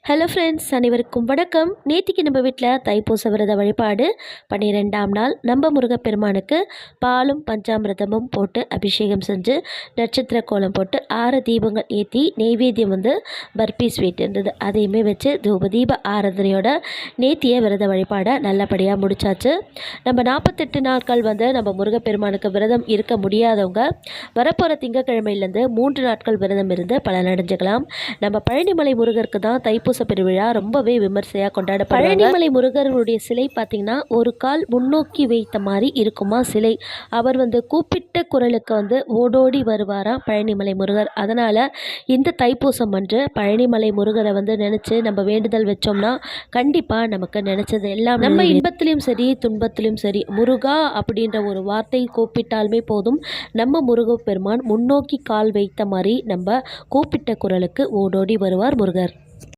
Hello friends, அனைவருக்கும் வணக்கம். நேத்திக்கு நம்ம வீட்டில் தைப்பூச விரத வழிபாடு 12ஆம் நாள் நம்ம முருகப்பெருமானுக்கு பாலும் பஞ்சாமிரதமும் போட்டு அபிஷேகம் செஞ்சு நட்சத்திர கோலம் போட்டு 6 தீபங்கள் ஏற்றி நெய்வேத்தியம் பர்பி ஸ்வீட் இருந்தது. அதையுமே வச்சு தீப ஆராதனையோட நேத்திய விரத வழிபாடை நல்லபடியாக முடிச்சாச்சு. நம்ம 48 நாட்கள் நம்ம முருகப்பெருமானுக்கு விரதம் இருக்க முடியாதவங்க வரப்போகிற திங்கக்கிழமையிலேருந்து 3 நாட்கள் விரதம் இருந்து பலனடைஞ்சுக்கலாம். நம்ம பழனிமலை முருகருக்கு தான் தைப்பூச பெருவிழா ரொம்பவே விமர்சையாக கொண்டாடப்படுது. பழனிமலை முருகருடைய சிலை பார்த்தீங்கன்னா ஒரு கால் முன்னோக்கி வைத்த மாதிரி இருக்குமா சிலை. அவர் கூப்பிட்ட குரலுக்கு ஓடோடி வருவாராம் பழனிமலை முருகர். அதனால் இந்த தைப்பூசம் அன்று பழனிமலை முருகரை நினச்சி நம்ம வேண்டுதல் வச்சோம்னா கண்டிப்பாக நமக்கு நினச்சது எல்லாம் நம்ம இன்பத்திலையும் சரி துன்பத்திலையும் சரி முருகா அப்படின்ற ஒரு வார்த்தை கூப்பிட்டாலுமே போதும், நம்ம முருகப்பெருமான் முன்னோக்கி கால் வைத்த மாதிரி நம்ம கூப்பிட்ட குரலுக்கு ஓடோடி வருவார் முருகர்.